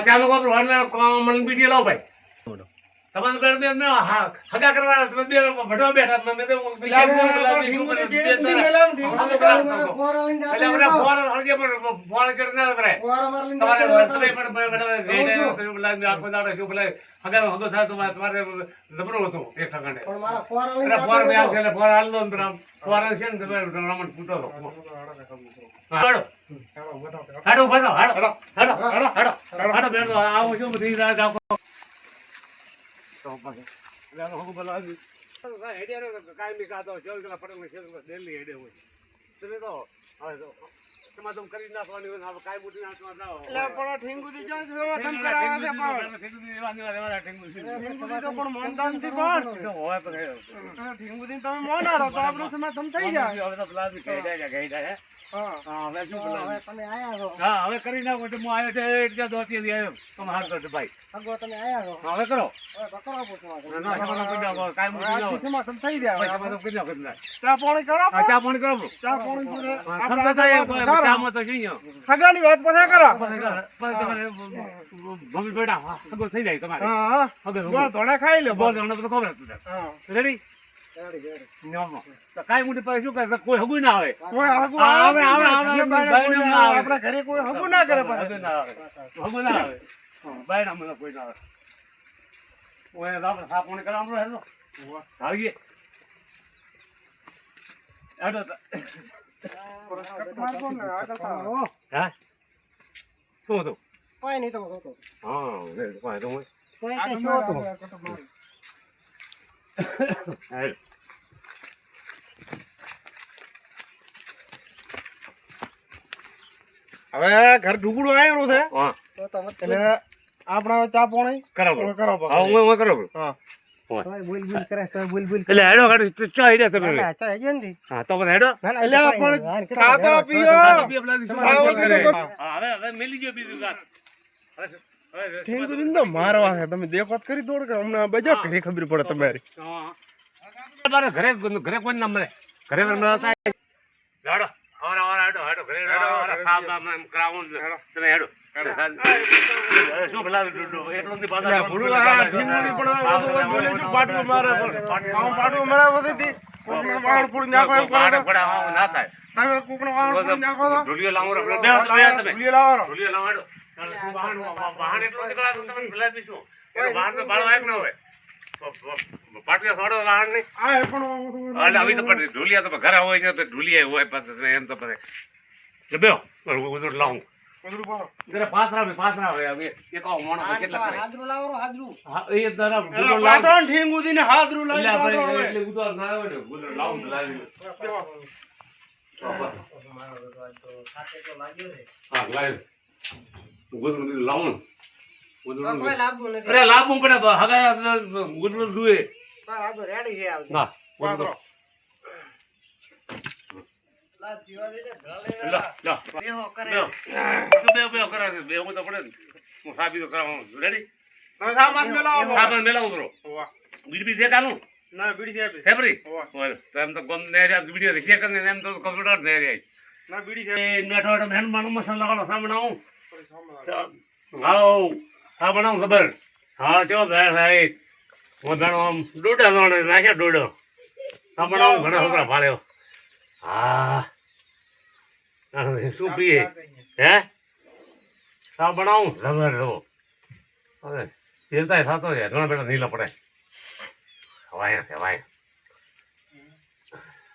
ચાલો મને બીજી લાવ ભાઈ તમારે ઘર મેં હગા કરવાના તમે બે ભટવા બેઠા મેં તો હવે કરી નાખો હું આવ્યો છે ભાઈ હવે કરો થઈ જાય તમારે ખાઈ લે ખબર રેડી કઈ મોટી પાસે શું કરે કોઈ હગું ના આવે આપડા ઘરે કોઈ હગું ના કરે હગું ના આવે બાય ના મને કોઈ ના આવે આપણે સાપોણી કરવાનું હેલો આવીએ હા શું હતું કોઈ નહીં તો હા હવે ઘર ઢુકડું આવ્યું છે એટલે આપણા ચા પાણી કરો મારવા છે તમે દેખો કરી દોડ કે અમને બજા ઘરે ખબર પડે તમારી ઘરે કોઈ ના મળે ઘરે પાટિયા થોડો વાહન નહીં ઢોલિયા તો ઘરે હોય છે ઢોલિયા હોય એમ તો પડે બે લાવું પાથરા આવે હવે એક મોણો કેટલા હાદરું લાવો હાદરું હા એ તરફ પાથરા ઠીંગુ દીને હાદરું લાવી એટલે ઉતાર ના આવે ને ગુદર લાવું લાવી હા લાવી ગુદર લાવું કોઈ લાભ નથી અરે લાભ પડે હગા ગુદર દુએ આ તો રેડી છે આવજો ના પાથરો ખબર હા ચો ડોડા નાખ્યા ડોડો હા બનાવું ઘણા છોકરા ભાળ્યો હા શું પીએ હે ચા બનાવું જબર લો હવે ચિંતા થતો છે ઘણા બેટા નીલા પડે વાયા છે વાયા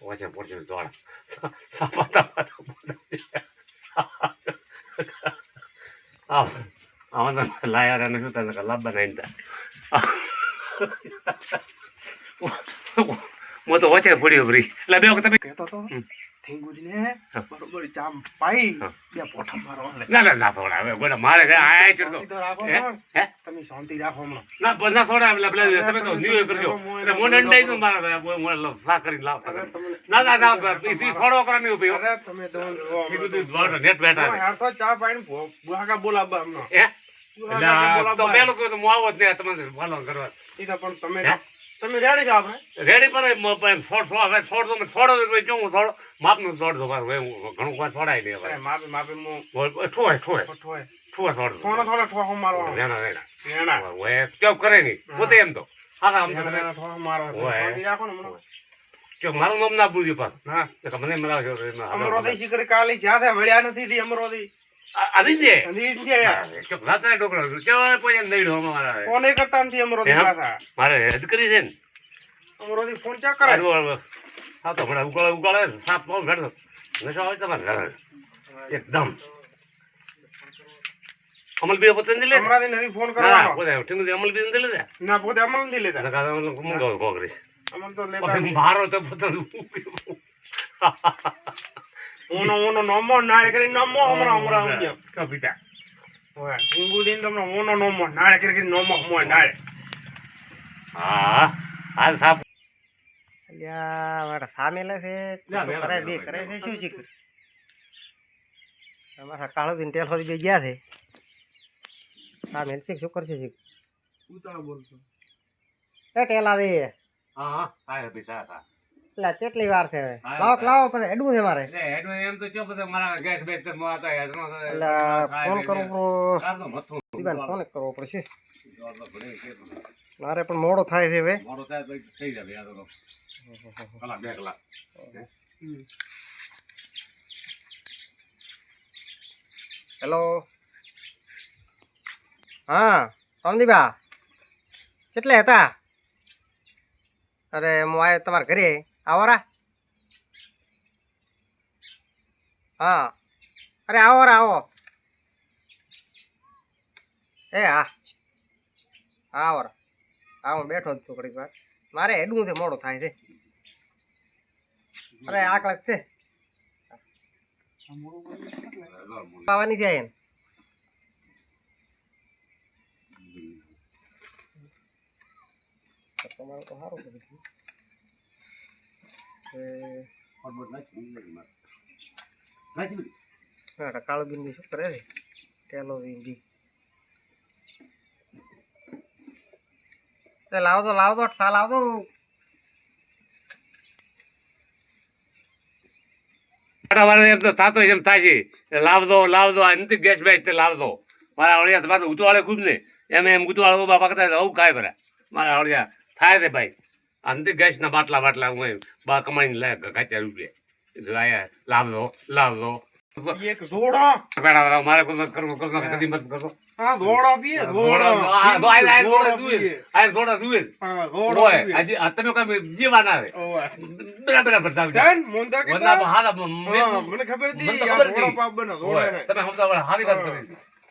ઓછે પડશે દોડ આમાં તો લાયા અને શું તને લાભ બનાવીને હું તો ઓછે પડ્યો ફરી એટલે બે વખત તમે કહેતો તો ઠીંગુજીને બરોબર ચામ પાઈ બે પોઠા મારો ના ના ના થોડા હવે બોલા મારે આ ચડતો હે તમે શાંતિ રાખો હમણાં ના બધા થોડા એટલે તમે તો ન્યુ કરજો એટલે મોને અંડાઈ દઉં મારા મોને ફા કરી લાવ ના ના ના ઈ થોડો કરો નહીં ઉભી અરે તમે તો કીધું નેટ બેઠા યાર તો ચા પાઈને બુહાકા બોલાવવા હમણાં હે એટલે તો પેલું કહ્યું તો હું આવો જ નહીં તમને ફોલો કરવા ઈ તો પણ તમે રેડી છો આપણે રેડી પણ થોડો થોડો માપનું થોડો ઘણું કોઈ થોડાય નહીં હવે માપે માપે હું ઠોય ઠોય ઠોય ઠોય થોડો થોડો થોડો ઠો મારો રેણા રેણા રેણા ઓય કેમ કરે નહીં પોતે એમ તો હા આમ તો રેણા ઠો મારો શાંતિ રાખો ને હમણાં કે મારું નામ ના ભૂલ્યું પાસ હા તો મને મરાવજો અમરોદી શિખર કાલે જ્યાં થયા મળ્યા નથી થી અમરોદી આદિત્ય અંધી કે રાત્રે ડોકરો કેવા કોઈ નઈડો મારા ફોન કરતા નથી અમરોદી પાછા મારે હેડ કરી છે ને અમરોદી ફોન ચેક કરે હા તો હમણાં ઉગાળે સાપ બહુ ઘડતો નશો આવે તમારે એકદમ અમલ બી પોતે નથી લેતા અમરાદી નથી ફોન કરવાનો પોતે ઠીક અમલ બી નથી લેતા ના પોતે અમલ નથી લેતા મંગાવો કોકરી અમલ તો લેતા મારો તો પોતે ઓનો નોમો નાળે કરી નોમો હમરા ઉજ્યા કપિતા ઓય હિંગુદીન તમને ઓનો નોમો નાળે કરી નોમો મો નાળે હા હાલ સાપ અલ્યા મારા સામેલે છે કરે બે કરે છે શું શીખ તમારા કાળો દિન ટેલ સુધી બે ગયા છે સામે શીખ શું કરશે શીખ ઉતાળો બોલતો એ ટેલા દે હા હા પૈસા હતા એટલે કેટલી વાર છે લાવો લાવો પછી હેડવું છે મારે એમ તો ચો બધા મારા ગેસ બેસ તો હતા એટલે ફોન કરવો દીવાન ફોન કરવો પડશે મારે પણ મોડો થાય છે હવે મોડો થાય તો થઈ જાય યાર તો કલાક 2 કલાક હેલો હા સમદીબા કેટલે હતા અરે હું આવ્યો તમારા ઘરે આવરા હા અરે આવરા આવો એ હા આવરા હા હું બેઠો જ છું ઘડીક વાર મારે હેડવું છે મોડું થાય છે અરે આ કલાક છે પાવાની જાય એને તમારું તો સારું બધું કાળો બિંદી શું કરે છે ટેલો બિંદી લાવ દો ઠા લાવ દો એમ તો થતો એમ થાય છે લાવ દો અંતિમ ગેસ બેસ લાવ દો મારા અળિયા તમારે ઉતવાળે ખૂબ ને એમ ઉતવાળે ઉભા પાકતા આવું કાંઈ ભરા મારા અળિયા થાય છે ભાઈ અંતિમ ગેસના બાટલા હું બા કમાણીને લે ઘાચ્યા રૂપિયા લાવ દો એક ધોડો બેડા મારે કોઈ કરવો કદી મત કરો હા ધોડો પીએ ધોડો ધોડા જુએ હા ધોડો આજે તમે કઈ જીવાના છે બરાબર બતાવી જાન મોંદા કે મને ખબર હતી મને આ ધોડો પાપ બનો ધોડો ને તમે સમજાવવા હારી વાત કરી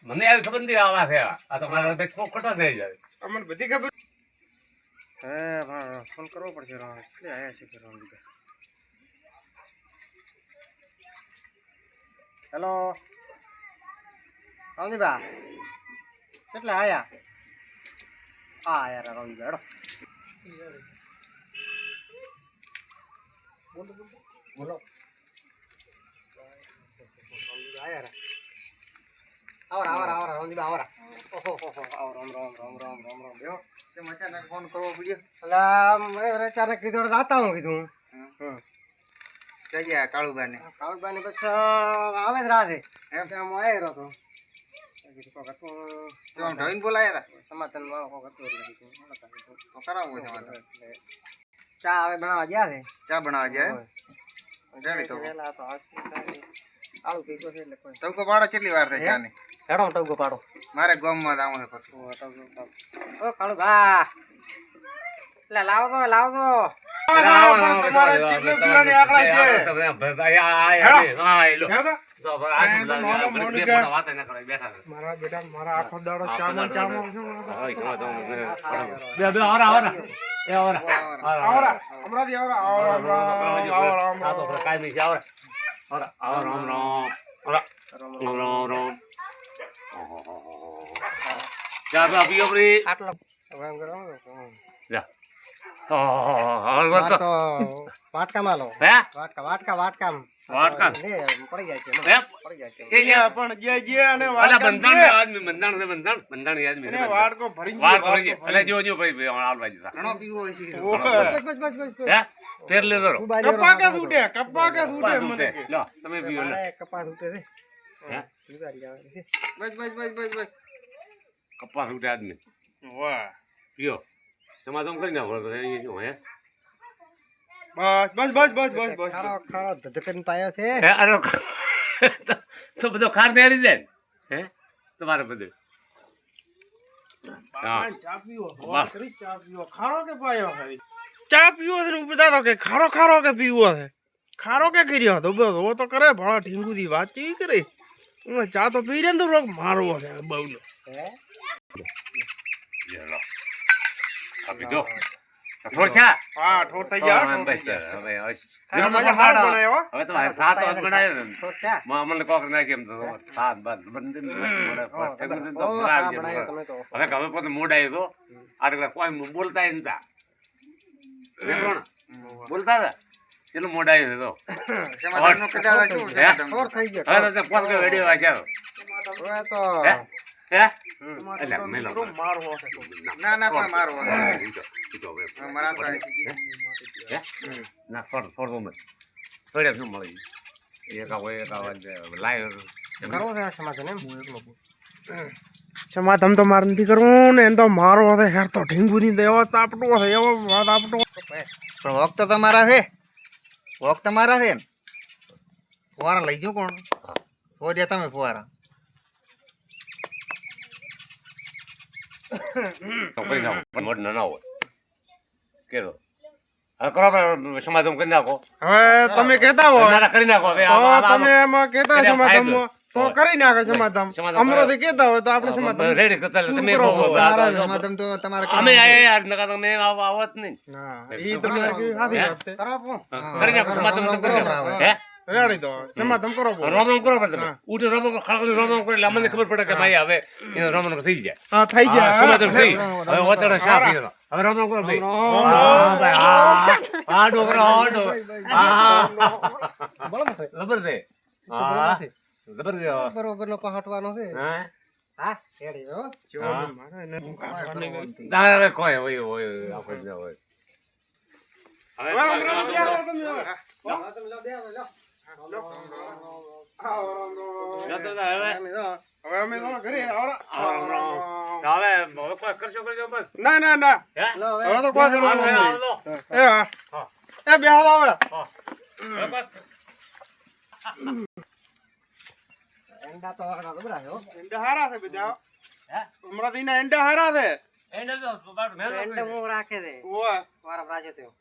મને આવી ખબર નથી આવા છે આ તો મારા બે ખોટા થઈ જાય અમને બધી ખબર હે ફોન કરવો પડશે એટલે આયા છે કરવાનું દીધા હેલો રામજીબા કેટલા આયા હા યાર રામજીબા હેડો બોલો આયા આવરા રામજીબા આવરા ઓહો આવ રામ બેહો તે અચાનક ફોન કરવો પડ્યો અલા મેં અચાનક કીધું જાતા હું કીધું જગ્યા કાળુબાને બસ આવે જ રાહે એમ હું આવ્યો હતો ઢોઈને બોલાયા સમાધાન વાળો કોક હતો એટલે તો કરાવવો છે મારે ચા હવે બનાવવા ગયા છે ચા બનાવવા જાય રેડી તો વેલા તો આળુ પીકો છે એટલે કોઈ તવકો પાડો કેટલી વાર થાય ચા ની હેડો ટગો પાડો મારે ગામમાં જવું છે પછી ઓ કાળુ ભા લે લાવો તો તમારે કેટલું પીવાની આકડા છે હેડો મારા બેટા મારા આખો દાડો ચામો આવરા હમણાંથી આટલો હવે એમ કરો તો વાટકામાં લો વાટકા પડી જાય છે પણ જે અને વાડકો ભરી ઘણો પીવો હોય છે કપા કે છૂટે મને કે તમે પીવો લે. કપાસ ઉઠે છે બસ બસ કપાસ ઉઠે આદમી વાહ પીઓ સમાધાન કરી નાખો તો હે બસ ખારો ધધકન પાયો છે હે અરે તો બધો ખાર ને હરી જાય હે તમારે બધું હા. ચા પીવો વાહ. ચા પીવો ખારો કે પાયો ખાલી ચા પીવો છે ને બધા તો કે ખારો કે પીવો છે ખારો કે કર્યો તો બસ ઓ તો કરે ભણા ઢીંગુથી વાત ચી કરે ચા તો પી રે ને તો રોગ મારવો છે બહુનો હે લો આપી દો થોડ છા હા ઠોર થઈ ગયા હવે મજા હાર બનાવ્યો હવે તો સાત વાગ બનાવ્યો ને તો ચા અમને કોક નાખી એમ તો સાત બાદ બંધ બનાવ્યો તમે તો હવે ગમે પોતે મૂડ આવ્યો તો આટલા કોઈ બોલતા ય નતા કોણ બોલતા હતા કેટલું મૂડ આવ્યું તો સમાધાનનું કદાચ શું સમાધાન? થોર થઈ ગયો હવે તો પોત વેડિયો વાગ્યો હવે તો હે હે એટલે મેલો મારવો છે ના કોઈ મારો હવે મારા તો ના ફોડ દો મત થોડે શું મળી એક આવો લાઈવ કરવો છે સમાધાન એમ હું એકલો સમાધાન તો મારે નથી કરવું ને એમ તો મારો હશે હેર તો ઢીંગુની દેવો તાપટો હશે એવો વાત આપટો પણ વોક તો તમારા છે વોક તમારા છે ને ફુવારા લઈ જાઓ કોણ ફોર્યા તમે ફુવારા તો કરી નાખો પણ મોડ ના હોય કેરો હવે કરો સમાધાન કરી નાખો હવે તમે કહેતા હો ના કરી નાખો હવે તો તમે એમાં કહેતા સમાધાનમાં તો કરી નાખે સમાધાન અમરોથી કહેતા હોય તો આપણે સમાધાન રેડી કરતા તમે તમારા સમાધાન તો તમારે અમે યાર નકા તમે આવત નહીં ના ઈ તમે સાચી વાત છે કરાવો કરી નાખો સમાધાન કરી નાખો હે રેડી તો સમાધાન કરો બોલો. રોમ કરો તમે ઉઠે રોમ ખાલી રોમ કરે એટલે અમને ખબર પડે કે ભાઈ હવે એ રોમ થઈ જાય હા થઈ ગયા સમાધાન થઈ હવે ઓતડે શા પીરો હવે રોમ કરો ભાઈ ભાઈ આ ડોગરો બોલો મત લબર દે હા લબર દે બરોબર નો પહાટવાનો છે હા હા રેડી હો ના કોઈ હોય હોય આપણે હોય હવે તમે લો બે લો હવે અમે તો ઘરે આવરા હવે કોઈ કરશો બસ ના હે હવે તો કોઈ કરવાનું નહીં. એ હા એ બે હાલ આવે એંડા તો આગળ બરા હો એંડા હારા છે બધા હે હમણાં થી એંડા હારા છે એને તો બાર મેલો એંડા મો રાખે છે ઓય મારા રાજે તો